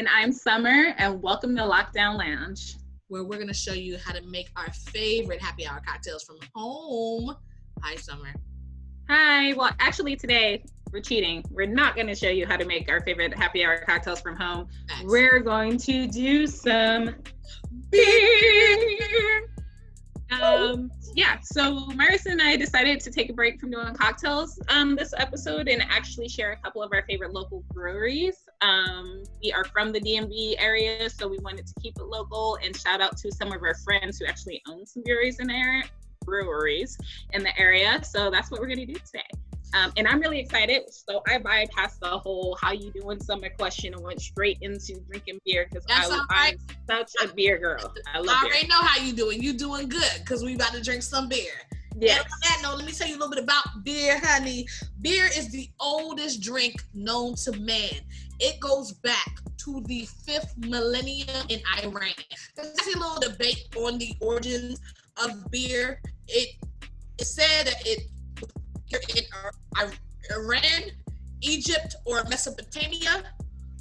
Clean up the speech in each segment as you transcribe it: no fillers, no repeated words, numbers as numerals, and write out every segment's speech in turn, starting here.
And I'm Summer, and welcome to Lockdown Lounge, where we're going to show you how to make our favorite happy hour cocktails from home. Hi, Summer. Hi. Well, actually, today we're cheating. We're not going to show you how to make our favorite happy hour cocktails from home. Nice. We're going to do some beer. So Maris and I decided to take a break from doing cocktails this episode and actually share a couple of our favorite local breweries. We are from the DMV area, so we wanted to keep it local and shout out to some of our friends who actually own some breweries in the area. So that's what we're going to do today. And I'm really excited. So I bypassed the whole how you doing summer question and went straight into drinking beer because I'm such a beer girl. I already know how you doing. You doing good because we about to drink some beer. Yes. And on that note, let me tell you a little bit about beer, honey. Beer is the oldest drink known to man. It goes back to the 5th millennium in Iran. There's actually a little debate on the origins of beer. It said that it in Iran, Egypt, or Mesopotamia,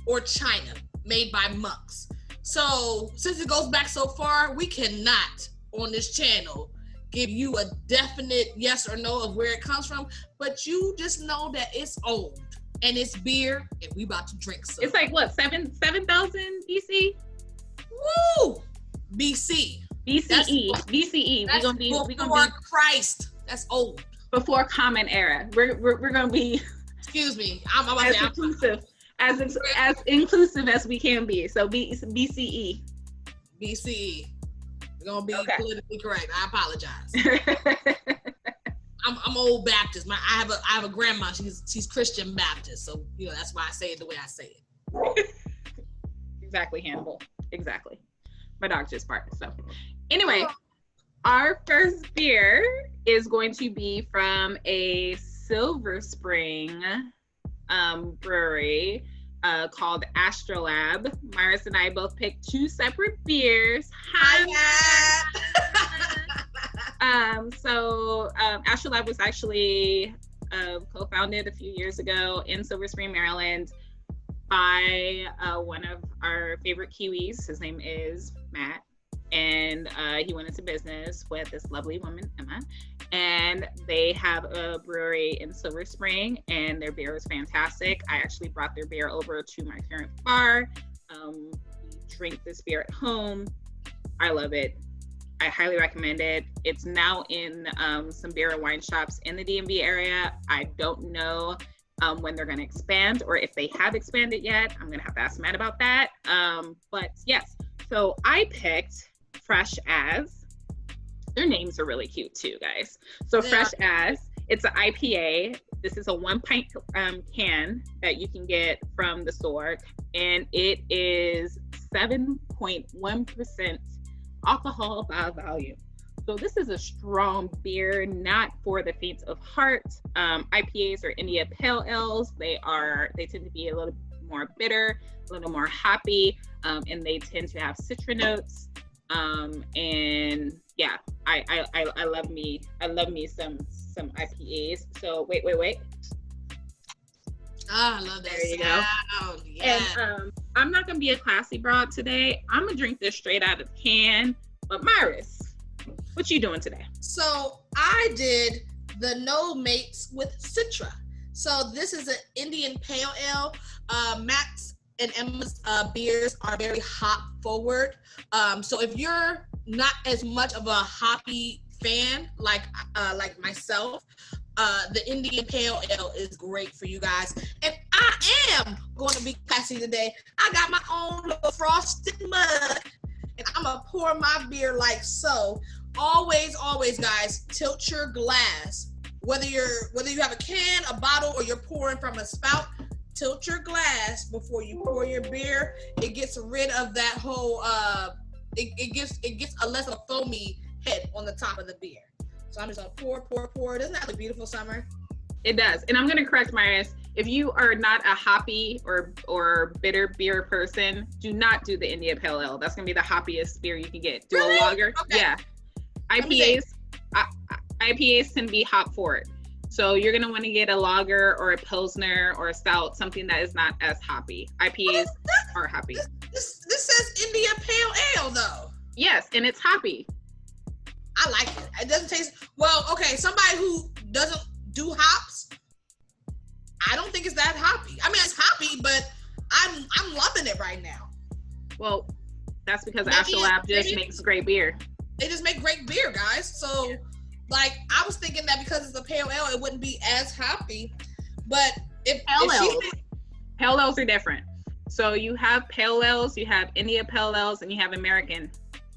or China, made by monks. So since it goes back so far, we cannot on this channel give you a definite yes or no of where it comes from, but you just know that it's old and it's beer and we about to drink some. It's like what, 7,000 BC? Woo! BC. BCE. That's before Christ. That's old. Before Common Era. We're gonna be. Excuse me. I'm about to say inclusive, as inclusive as we can be. So BCE. BCE. We're gonna be politically correct. I apologize. I'm old Baptist. I have a grandma. She's Christian Baptist. So that's why I say it the way I say it. Exactly, Hannibal. Exactly. My dog just barked. So anyway. Our first beer is going to be from a Silver Spring brewery called Astrolab. Maris and I both picked 2 separate beers. Hi. Astrolab was actually co-founded a few years ago in Silver Spring, Maryland by one of our favorite Kiwis. His name is Matt. And he went into business with this lovely woman, Emma, and they have a brewery in Silver Spring, and their beer is fantastic. I actually brought their beer over to my parents' bar. We drink this beer at home. I love it. I highly recommend it. It's now in some beer and wine shops in the DMV area. I don't know when they're going to expand or if they have expanded yet. I'm going to have to ask Matt about that. But yes, so I picked Fresh As. Their names are really cute too, guys. So yeah. Fresh As, it's an IPA. This is a 1 pint can that you can get from the store, and it is 7.1% alcohol by volume. So this is a strong beer, not for the faint of heart. IPAs are India Pale Ales. They tend to be a little more bitter, a little more hoppy, and they tend to have citra notes. And yeah, I love me some IPAs. So wait. Oh, I love that. There you go. Oh, yeah. And I'm not gonna be a classy broad today. I'm gonna drink this straight out of the can. But Maris, what you doing today? So I did the No Mates with Citra. So this is an Indian Pale Ale. Matt's and Emma's beers are very hop forward. So if you're not as much of a hoppy fan like myself, the Indian Pale Ale is great for you guys. And I am going to be classy today. I got my own little frosted mug, and I'm gonna pour my beer like so. Always, guys, tilt your glass. Whether you have a can, a bottle, or you're pouring from a spout, tilt your glass before you pour your beer. It gets rid of that whole it gets a less of a foamy head on the top of the beer. So I'm just gonna pour. Doesn't that look beautiful, Summer? It does. And I'm gonna correct Maris. If you are not a hoppy or bitter beer person, do not do the India Pale Ale. That's gonna be the hoppiest beer you can get. Do really? A lager. Okay. Yeah. IPAs can be hop forward. So you're going to want to get a lager or a pilsner or a stout, something that is not as hoppy. IPAs. That's are hoppy. This says India Pale Ale though. Yes, and it's hoppy. I like it. It doesn't taste well. Okay, somebody who doesn't do hops, I don't think it's that hoppy. I mean, it's hoppy, but I'm loving it right now. Well, that's because Astrolabe just makes great beer. They just make great beer, guys. So, like, I was thinking that because it's a pale ale, it wouldn't be as hoppy. But pale ales are different. So you have pale ales, you have India pale ales, and you have American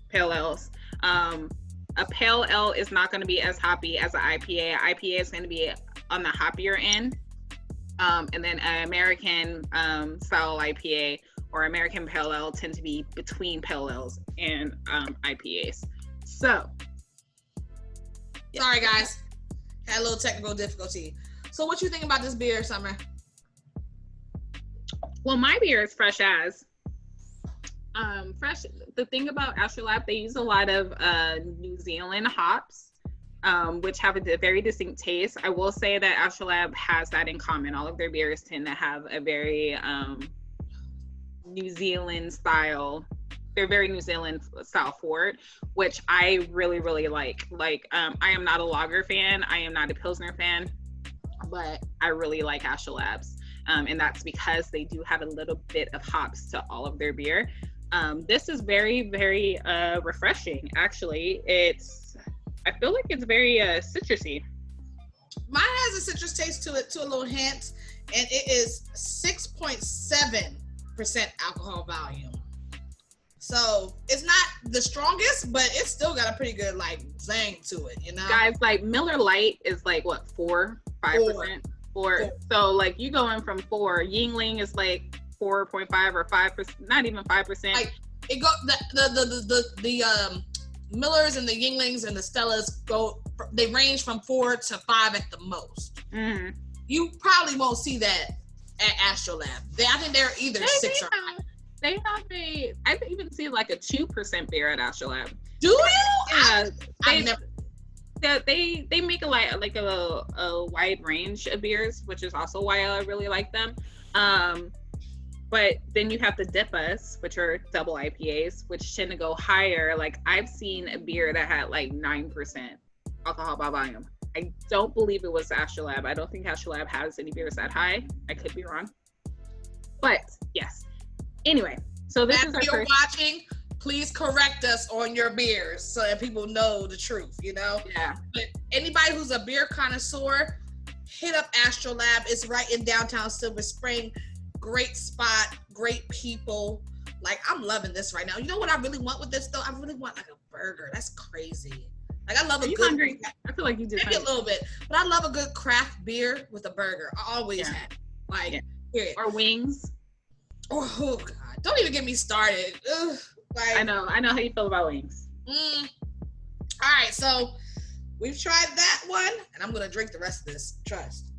pale ales. A pale ale is not going to be as hoppy as an IPA. IPA is going to be on the hoppier end. And then an American style IPA or American pale ale tend to be between pale ales and IPAs. So, sorry guys, had a little technical difficulty. So, what you think about this beer, Summer? Well, my beer is fresh as. Fresh. The thing about Astrolabe, they use a lot of New Zealand hops, which have a very distinct taste. I will say that Astrolabe has that in common. All of their beers tend to have a very New Zealand style. They're very New Zealand style forward, which I really, really like. Like, I am not a lager fan. I am not a Pilsner fan, but I really like Astrolabes. And that's because they do have a little bit of hops to all of their beer. This is very, very refreshing, actually. I feel like it's very citrusy. Mine has a citrus taste to it, to a little hint, and it is 6.7% alcohol volume. So it's not the strongest, but it's still got a pretty good like zang to it, you know? Guys, like Miller Lite is like what, 5%? 4. So like you going from 4, Yingling is like 4.5 or 5%, not even 5%. Like it go the Millers and the Yinglings and the Stellas they range from 4 to 5 at the most. Mm-hmm. You probably won't see that at Astrolabe. I think they're either 6 or 5. They have I even see like a 2% beer at Astrolabe. Do you? Yeah, I've never. They make a wide range of beers, which is also why I really like them. But then you have the Dippas, which are double IPAs, which tend to go higher. Like I've seen a beer that had like 9% alcohol by volume. I don't believe it was Astrolabe. I don't think Astrolabe has any beers that high. I could be wrong. But yes. Anyway, so this is our first. Watching, please correct us on your beers so that people know the truth, you know? Yeah. But anybody who's a beer connoisseur, hit up Astrolabe. It's right in downtown Silver Spring. Great spot, great people. Like, I'm loving this right now. You know what I really want with this, though? I really want, like, a burger. That's crazy. Like, I love a good... hungry? I feel like you just maybe a little bit. But I love a good craft beer with a burger. I always have. Like, period. Or wings. Oh, God. Don't even get me started. Ugh, like, I know how you feel about wings. All right, so we've tried that one, and I'm going to drink the rest of this. Trust.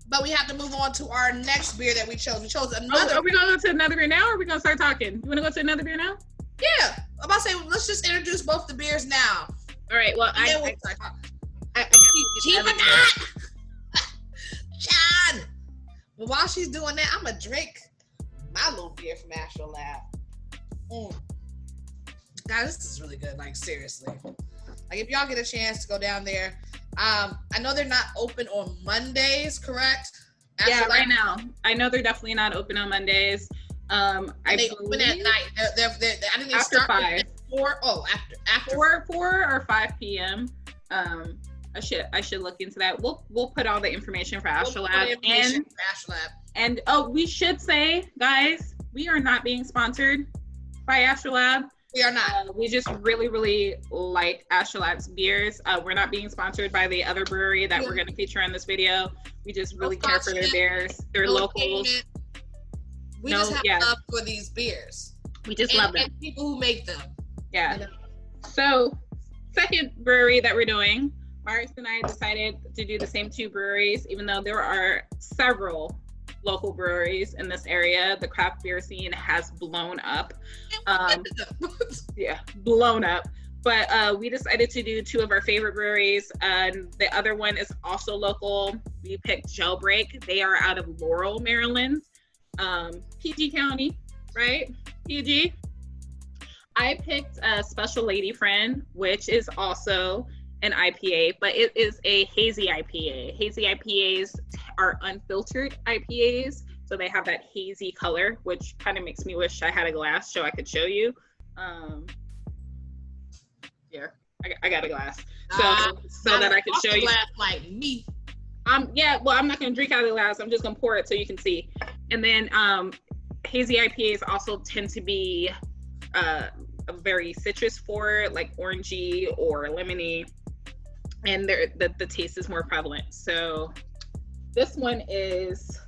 But we have to move on to our next beer that we chose. We chose another. Are we going to go to another beer now, or are we going to start talking? You want to go to another beer now? Yeah. I'm about to say, let's just introduce both the beers now. All right. Well, I have to John. But while she's doing that, I'm going to drink my little beer from Astrolabe. Guys, this is really good. Like, seriously. Like, if y'all get a chance to go down there, I know they're not open on Mondays, correct? Yeah, right now. I know they're definitely not open on Mondays. They open at night. They're I think they after start 5. At 4. Oh, after 4 or 5 p.m. I should look into that. We'll put all the information for Astrolabe and we should say, guys, we are not being sponsored by Astrolabe. We are not. We just really, really like Astrolabe's beers. We're not being sponsored by the other brewery that we're going to feature in this video. We just really care for their beers. They're locals. Payment. We just have love for these beers. We just love them. And people who make them. Yeah. You know? So, second brewery that we're doing, Marcus and I decided to do the same 2 breweries, even though there are several local breweries in this area. The craft beer scene has blown up. Blown up. But we decided to do 2 of our favorite breweries. And the other one is also local. We picked Jailbreak. They are out of Laurel, Maryland. PG County, right? PG. I picked a Special Lady Friend, which is also an IPA, but it is a hazy IPA. Hazy IPAs are unfiltered IPAs, so they have that hazy color, which kind of makes me wish I had a glass so I could show you. Here, I got a glass, so that I can show you. Glass like me. Yeah, well, I'm not gonna drink out of the glass. I'm just gonna pour it so you can see. And then hazy IPAs also tend to be a very citrus forward, like orangey or lemony, and the taste is more prevalent. So this one is,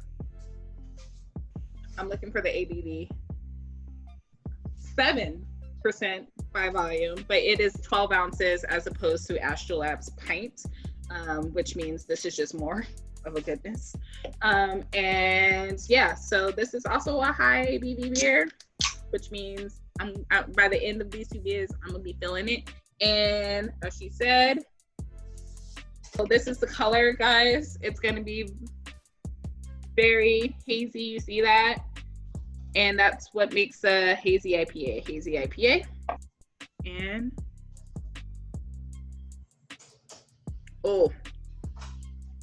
I'm looking for the ABV, 7% by volume, but it is 12 ounces as opposed to Astrolab's pint, which means this is just more of a goodness. And yeah, so this is also a high ABV beer, which means by the end of these 2 beers, I'm gonna be feeling it. And as she said, so this is the color, guys. It's gonna be very hazy. You see that? And that's what makes a hazy IPA. Hazy IPA. And oh,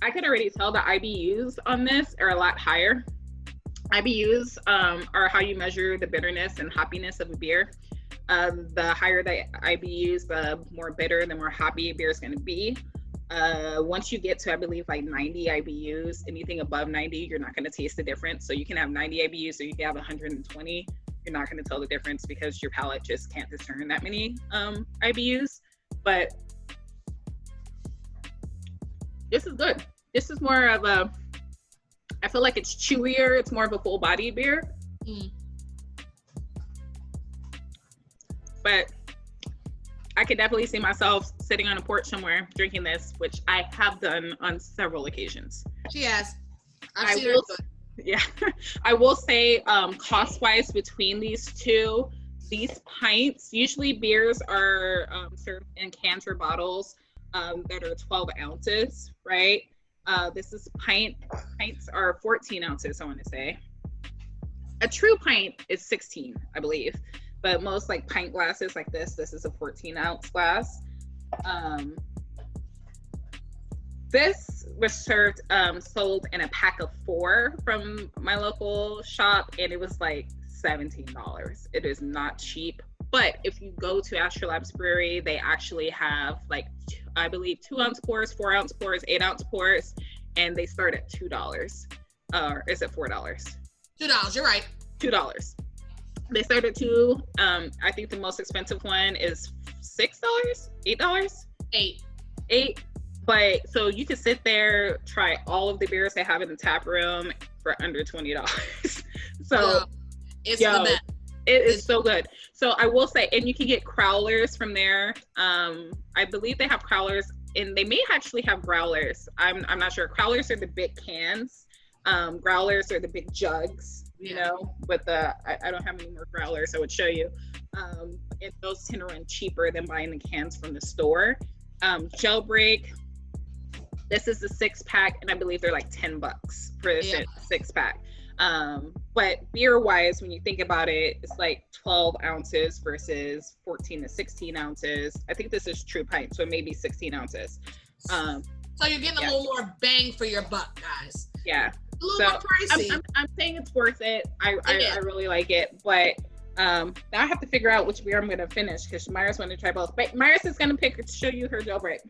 I can already tell the IBUs on this are a lot higher. IBUs are how you measure the bitterness and hoppiness of a beer. The higher the IBUs, the more bitter, the more hoppy a beer is going to be. Once you get to, I believe, like 90 IBUs, anything above 90, you're not going to taste the difference. So you can have 90 IBUs or you can have 120. You're not going to tell the difference because your palate just can't discern that many IBUs. But this is good. This is more of a, I feel like it's chewier. It's more of a full-bodied beer. But I could definitely see myself sitting on a porch somewhere drinking this, which I have done on several occasions. She has. Yeah. I will say, cost-wise between these two, these pints, usually beers are served in cans or bottles that are 12 ounces, right? This is pints are 14 ounces, I want to say. A true pint is 16, I believe. But most like pint glasses like this is a 14 ounce glass. This was sold in a pack of 4 from my local shop, and it was like $17. It is not cheap. But if you go to Astrolab's Brewery, they actually have like, I believe 2 ounce pours, 4 ounce pours, 8 ounce pours, and they start at $2. Or is it $4? $2, you're right. $2. They start at 2. I think the most expensive one is $6, $8? $8. But so you can sit there, try all of the beers they have in the tap room for under $20. So it's the best. It is so good. So I will say, and you can get crowlers from there. I believe they have crowlers, and they may actually have growlers. I'm not sure. Crowlers are the big cans. Growlers are the big jugs. You know, with the, I don't have any more growlers I would show you. And those tend to run cheaper than buying the cans from the store. Jailbreak, this is a 6-pack, and I believe they're like $10 for a 6-pack. But beer wise, when you think about it, it's like 12 ounces versus 14 to 16 ounces. I think this is true pint, so maybe 16 ounces. So you're getting a little more bang for your buck, guys. Yeah. A little more pricey. I'm saying it's worth it. I really like it, but now I have to figure out which beer I'm gonna finish because Myra's want to try both. But Myra's is gonna show you her jailbreak.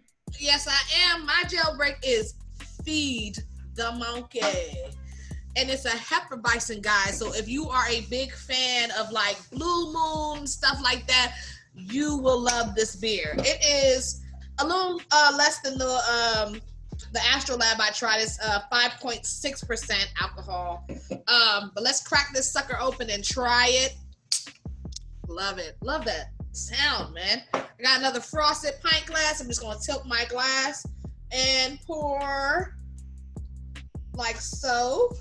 Yes, I am. My jailbreak is Feed the Monkey, and it's a Hefeweizen, guys. So if you are a big fan of like Blue Moon stuff like that, you will love this beer. It is a little less than the Astrolab I tried. Is 5.6% alcohol. But let's crack this sucker open and try it. Love it. Love that sound, man. I got another frosted pint glass. I'm just gonna tilt my glass and pour like so.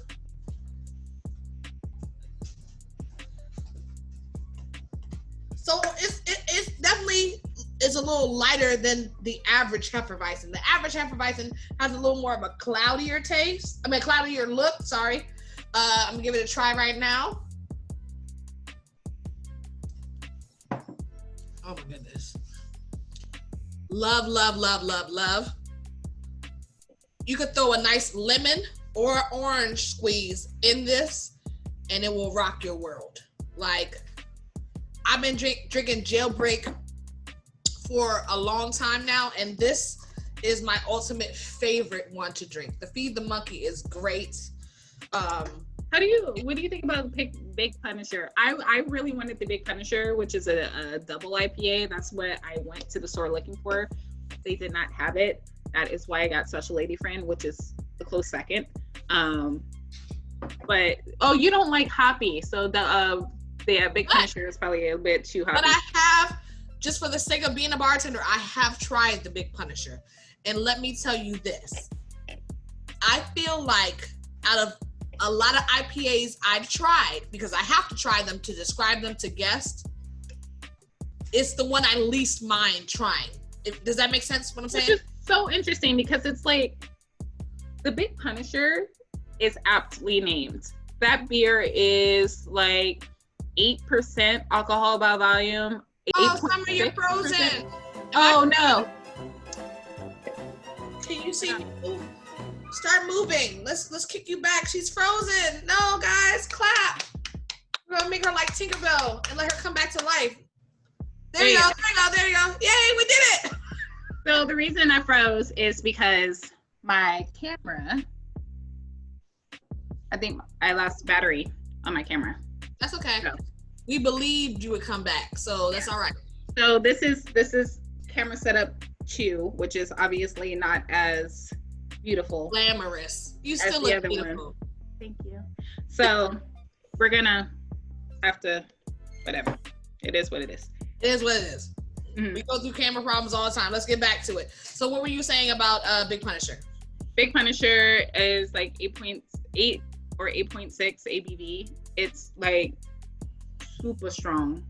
So it's definitely is a little lighter than the average Hefeweizen. The average Hefeweizen has a little more of a cloudier taste. I mean, cloudier look, sorry. I'm gonna give it a try right now. Oh my goodness. Love, love, love, love, love. You could throw a nice lemon or orange squeeze in this and it will rock your world. Like, I've been drinking Jailbreak for a long time now, and this is my ultimate favorite one to drink. The Feed the Monkey is great. What do you think about Big Punisher? I really wanted the Big Punisher, which is a double IPA. That's what I went to the store looking for. They did not have it. That is why I got Special Lady Friend, which is a close second. But you don't like hoppy, so the Big Punisher is probably a bit too hoppy. But I have, just for the sake of being a bartender, I have tried the Big Punisher, and let me tell you this: I feel like out of a lot of IPAs I've tried, because I have to try them to describe them to guests, it's the one I least mind trying. Does that make sense what I'm saying? Which is so interesting, because it's like the Big Punisher is aptly named. That beer is like 8% alcohol by volume. Oh, Summer, you're frozen. Oh no. Can you see me? Start moving. Let's kick you back. She's frozen. No, guys, clap. We're gonna make her like Tinkerbell and let her come back to life. There you go. Yay, we did it. So the reason I froze is because my camera, I think I lost battery on my camera. That's okay. So. We believed you would come back, so that's all right. So this is camera setup 2, which is obviously not as beautiful, glamorous. You still look beautiful. One. Thank you. So we're gonna have to, whatever. It is what it is. It is what it is. Mm-hmm. We go through camera problems all the time. Let's get back to it. So what were you saying about Big Punisher? Big Punisher is like 8.8 or 8.6 ABV. It's like super strong.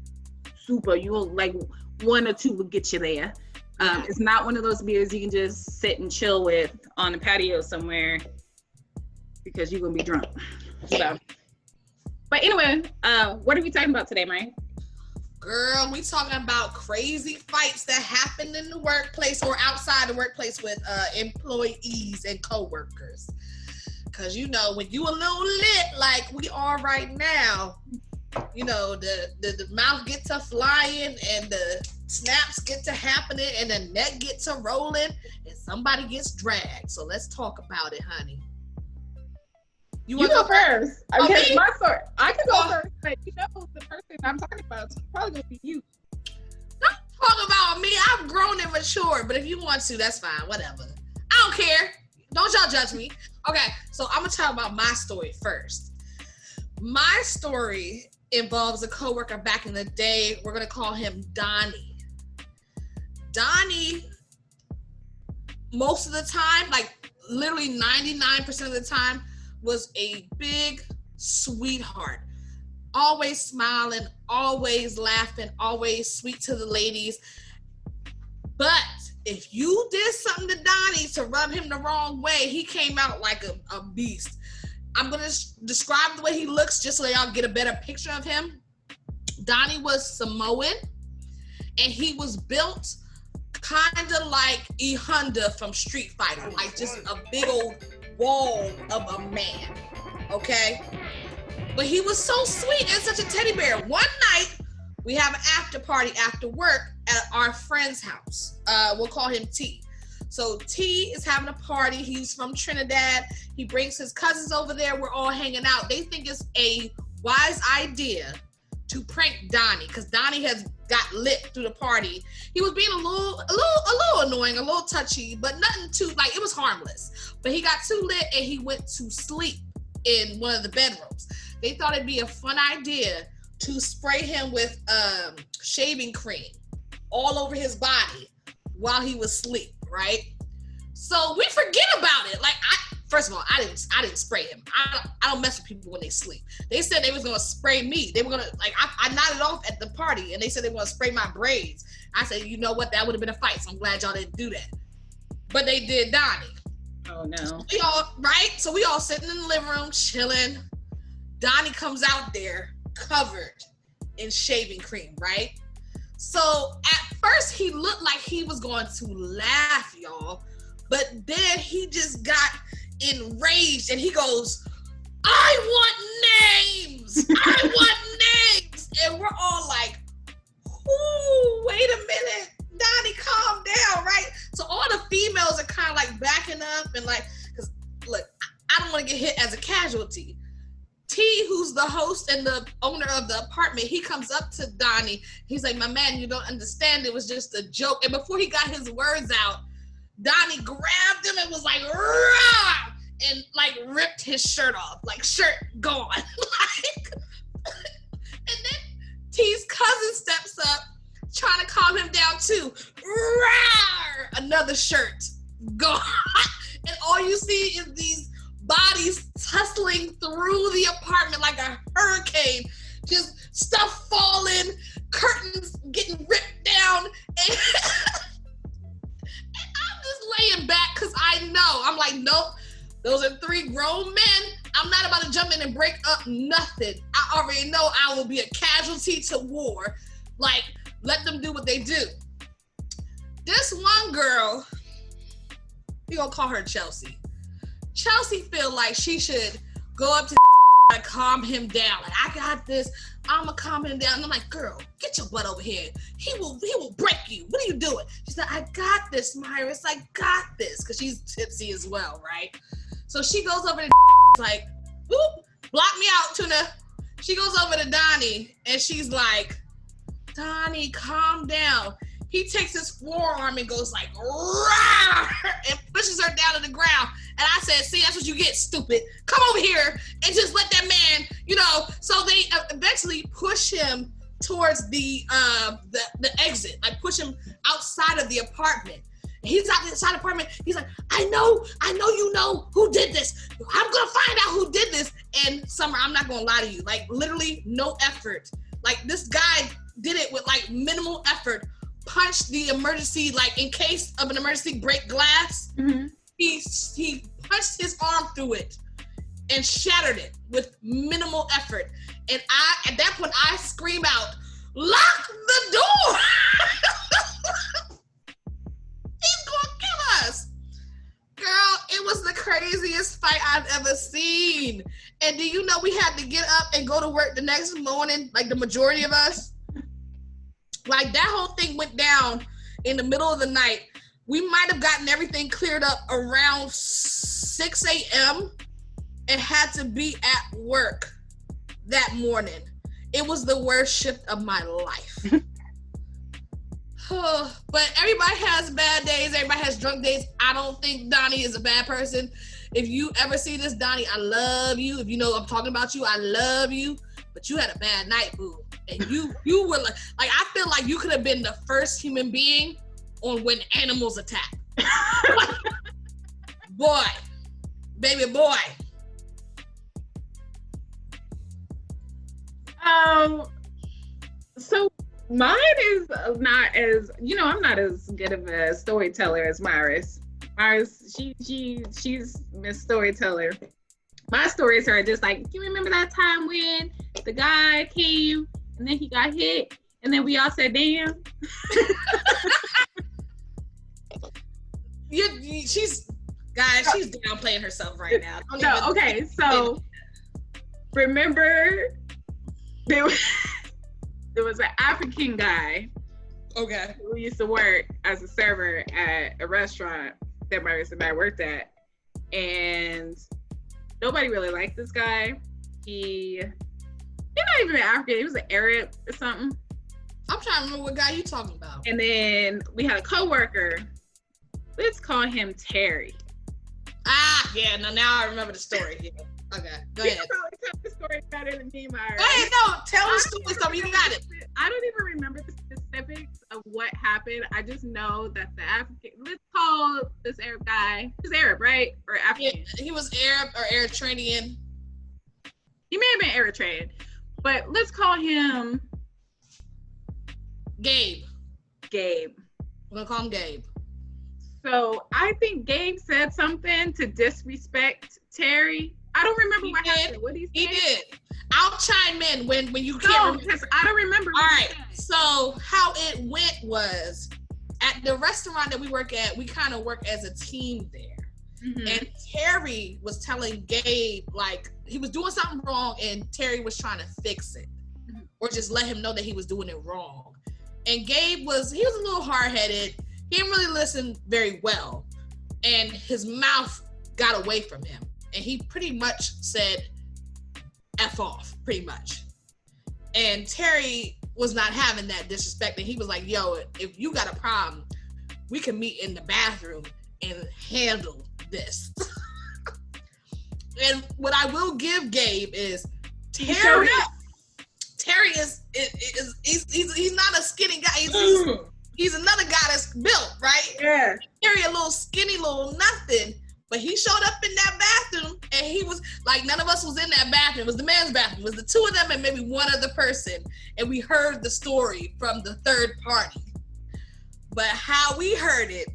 Super. You'll like 1 or 2 will get you there. It's not one of those beers you can just sit and chill with on the patio somewhere because you're gonna be drunk. So, but anyway, what are we talking about today, Mike? Girl, we talking about crazy fights that happen in the workplace or outside the workplace with employees and coworkers. Cause you know, when you a little lit like we are right now, you know, the mouth gets to flying and the snaps get to happening and the neck gets to rolling and somebody gets dragged. So let's talk about it, honey. You go first. I guess my story. I can go first, but you know the person I'm talking about is probably gonna be you. Don't talk about me. I've grown and matured, but if you want to, that's fine. Whatever. I don't care. Don't y'all judge me. Okay, so I'm gonna talk about my story first. My story involves a coworker back in the day. We're gonna call him Donnie. Donnie, most of the time, like literally 99% of the time, was a big sweetheart. Always smiling, always laughing, always sweet to the ladies. But if you did something to Donnie to rub him the wrong way, he came out like a beast. I'm gonna describe the way he looks just so y'all get a better picture of him. Donnie was Samoan, and he was built kind of like E Honda from Street Fighter, like just a big old wall of a man, okay? But he was so sweet and such a teddy bear. One night, we have an after party after work at our friend's house. We'll call him T. So T is having a party. He's from Trinidad. He brings his cousins over there. We're all hanging out. They think it's a wise idea to prank Donnie because Donnie has got lit through the party. He was being a little annoying, a little touchy, but nothing too, like, it was harmless. But he got too lit and he went to sleep in one of the bedrooms. They thought it'd be a fun idea to spray him with shaving cream all over his body while he was asleep, right? So we forget about it. Like, first of all, I didn't spray him. I don't mess with people when they sleep. They said they was gonna spray me. They were gonna, like, I nodded off at the party and they said they were gonna spray my braids. I said, you know what, that would have been a fight. So I'm glad y'all didn't do that. But they did Donnie. Oh no. So we all sitting in the living room chilling. Donnie comes out there covered in shaving cream, right? So at first he looked like he was going to laugh, y'all, but then he just got enraged and he goes, I want names! I want names! And we're all like, ooh, wait a minute, Donnie, calm down, right? So all the females are kind of like backing up and like, because look, I don't want to get hit as a casualty. T, who's the host and the owner of the apartment, he comes up to Donnie. He's like, my man, you don't understand. It was just a joke. And before he got his words out, Donnie grabbed him and was like, rah! And like ripped his shirt off, like shirt gone. Like, and then T's cousin steps up, trying to calm him down too. Rah! Another shirt gone. And all you see is these bodies tussling through the apartment like a hurricane, just stuff falling, curtains getting ripped down, and, and I'm just laying back because I know, I'm like, nope, those are 3 grown men. I'm not about to jump in and break up nothing. I already know I will be a casualty to war. Like, let them do what they do. This one girl, we gonna call her Chelsea. Chelsea feel like she should go up to and calm him down. Like, I got this. I'ma calm him down. And I'm like, girl, get your butt over here. He will break you. What are you doing? She said, I got this, Myris. I got this. Because she's tipsy as well, right? So she goes over to like, whoop, block me out, Tuna. She goes over to Donnie and she's like, Donnie, calm down. He takes his forearm and goes like, rah, and pushes her down to the ground. And I said, see, that's what you get, stupid. Come over here and just let that man, you know. So they eventually push him towards the exit, like push him outside of the apartment. He's outside the apartment. He's like, I know you know who did this. I'm gonna find out who did this. And Summer, I'm not gonna lie to you, like literally no effort. Like this guy did it with like minimal effort. Punched the emergency, like in case of an emergency, break glass. Mm-hmm. He punched his arm through it and shattered it with minimal effort. And at that point, I scream out, lock the door! He's gonna kill us. Girl, it was the craziest fight I've ever seen. And do you know we had to get up and go to work the next morning, like the majority of us? Like that whole thing went down in the middle of the night. We might have gotten everything cleared up around 6 a.m. and had to be at work that morning. It was the worst shift of my life. But everybody has bad days. Everybody has drunk days. I don't think Donnie is a bad person. If you ever see this, Donnie, I love you. If you know I'm talking about you, I love you. But you had a bad night, boo. And you were like I feel like you could have been the first human being on when animals attack. Boy, baby boy. So mine is not as, you know, I'm not as good of a storyteller as Myris. Myris, she's Miss Storyteller. My stories are just like, you remember that time when the guy came and then he got hit and then we all said, damn. She's downplaying herself right now. Okay, so remember there was an African guy, okay, who used to work as a server at a restaurant that Myris and I worked at, and nobody really liked this guy. He's not even African. He was an Arab or something. I'm trying to remember what guy you talking about. And then we had a coworker. Let's call him Terry. Ah, yeah. Now I remember the story. Yeah. Okay, go ahead. You probably tell the story better than me, Myra. Go ahead, no. Tell the story. So you got it. I don't even remember the specifics of what happened. I just know that the African. Let's call this Arab guy. He's Arab, right? Or African? Yeah, he was Arab or Eritrean. He may have been Eritrean, but let's call him Gabe. We're gonna call him Gabe. So I think Gabe said something to disrespect Terry, I don't remember what happened. What did he say? He did. I'll chime in when you can't remember. Because I don't remember. All right. So how it went was at the restaurant that we work at, we kind of work as a team there. Mm-hmm. And Terry was telling Gabe, like, he was doing something wrong and Terry was trying to fix it. Mm-hmm. Or just let him know that he was doing it wrong. And Gabe was a little hard-headed. He didn't really listen very well. And his mouth got away from him. And he pretty much said, F off, pretty much. And Terry was not having that disrespect. And he was like, yo, if you got a problem, we can meet in the bathroom and handle this. And what I will give Gabe is Terry is he's not a skinny guy. He's another guy that's built, right? Yeah. Terry a little skinny, little nothing. But he showed up in that bathroom and he was like, none of us was in that bathroom. It was the men's bathroom. It was the two of them and maybe one other person. And we heard the story from the third party. But how we heard it,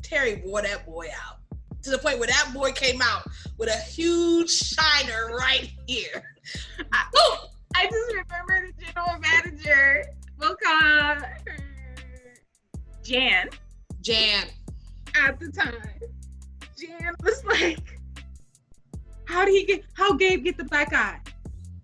Terry wore that boy out. To the point where that boy came out with a huge shiner right here. I just remember the general manager, we'll call her Jan. At the time. Jan was like, how Gabe get the black eye?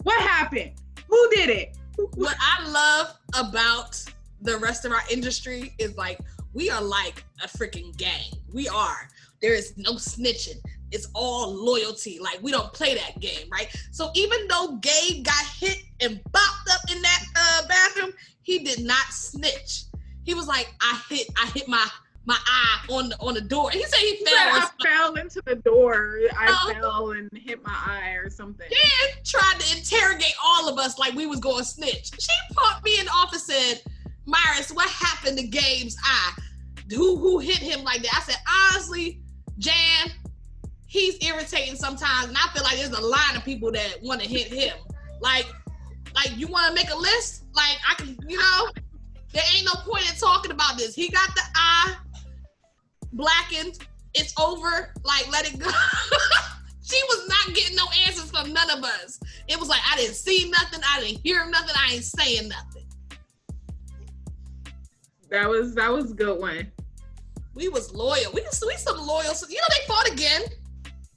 What happened? Who did it? What I love about the restaurant industry is like, we are like a freaking gang. We are. There is no snitching. It's all loyalty. Like, we don't play that game, right? So even though Gabe got hit and bopped up in that bathroom, he did not snitch. He was like, I hit my eye on the door. He said he fell. I fell into the door. I fell and hit my eye or something. Dan tried to interrogate all of us like we was going to snitch. She popped me in the office and said, Myris, what happened to Gabe's eye? Who hit him like that? I said, honestly, Jan, he's irritating sometimes, and I feel like there's a line of people that want to hit him. Like you want to make a list? Like, I can, there ain't no point in talking about this. He got the eye blackened. It's over. Like, let it go. She was not getting no answers from none of us. It was like, I didn't see nothing. I didn't hear nothing. I ain't saying nothing. That was a good one. We was loyal. We some loyal. They fought again.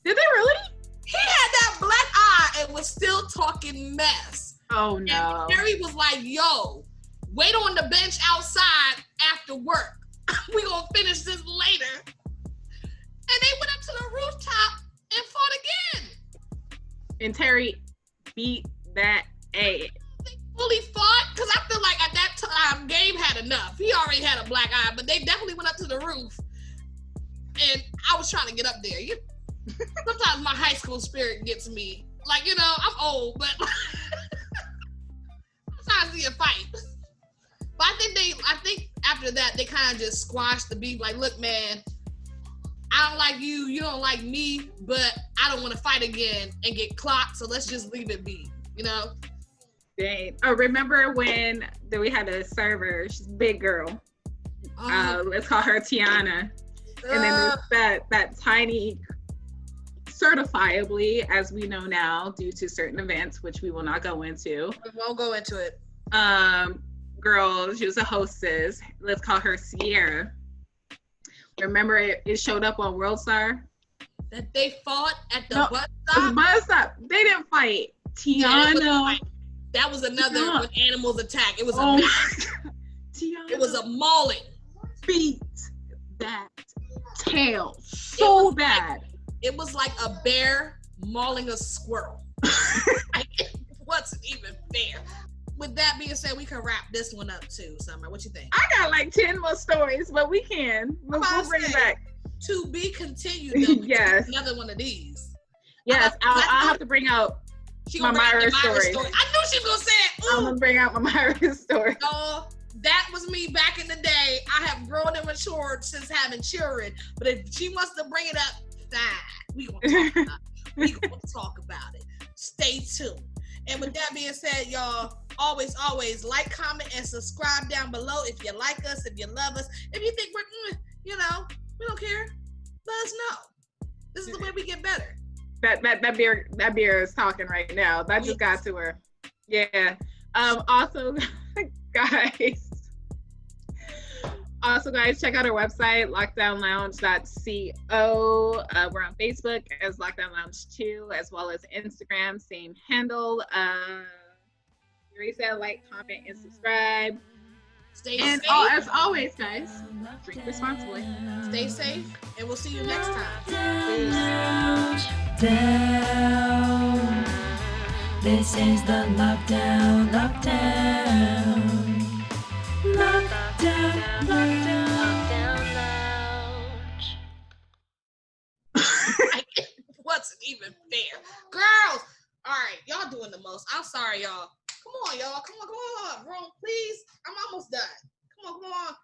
Did they really? He had that black eye and was still talking mess. Oh no. And Terry was like, yo, wait on the bench outside after work. We gonna finish this later. And they went up to the rooftop and fought again. And Terry beat that ass. They fully fought because I feel like at that time Gabe had enough. He already had a black eye, but they definitely went up to the roof. And I was trying to get up there. Sometimes my high school spirit gets me. Like, I'm old, but sometimes see a fight. But I think after that they kind of just squashed the beef. Like, look, man, I don't like you, you don't like me, but I don't want to fight again and get clocked. So let's just leave it be, Dang. Oh, remember when we had a server? She's a big girl. Let's call her Tiana. And then there's that tiny, certifiably, as we know now, due to certain events, which we will not go into. We won't go into it. Girl, she was a hostess. Let's call her Sierra. Remember it showed up on World Star? That they fought at the bus stop? The bus stop. They didn't fight. Tiana. That was another when animals attack. It was Tiana. It was a mauling. Beat that tail so bad. It was like a bear mauling a squirrel. It wasn't even fair. With that being said, we can wrap this one up too, Summer. What you think? I got like 10 more stories, but we can. We'll bring it back. To be continued, though. Yes. Another one of these. Yes, I'll have to bring out my Myra story. I knew she was going to say it. I'm going to bring out my Myra story. That was me back in the day. I have grown and matured since having children. But if she wants to bring it up, fine. We're going to talk about it. Stay tuned. And with that being said, y'all, always like, comment, and subscribe down below if you like us, if you love us. If you think we're, we don't care. Let us know. This is the way we get better. That beer is talking right now. That just got to her. Yeah. Also, guys. Also, guys, check out our website, lockdownlounge.co. We're on Facebook as Lockdown Lounge 2, as well as Instagram, same handle. Rate, like, comment, and subscribe. Stay and safe. As always, guys, drink responsibly. Stay safe, and we'll see you next time. Down. This is the lockdown. It wasn't even fair. Girls, all right, y'all doing the most. I'm sorry, y'all. Come on, y'all. Come on. Room, please. I'm almost done. Come on.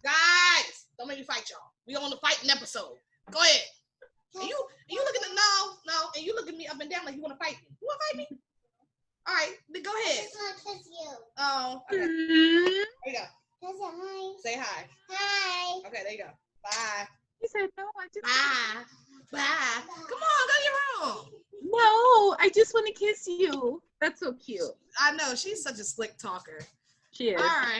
Guys, don't make me fight y'all. We on the fighting episode. Go ahead. And you looking at no, and you looking me up and down like you want to fight me. You want to fight me? All right, then go ahead. I just want to kiss you. Oh, okay. There you go. Say hi. Say hi. Hi. Okay, there you go. Bye. He said, no, I just... Bye. Come on, go to your room. No, I just want to kiss you. That's so cute. I know, she's such a slick talker. She is. All right.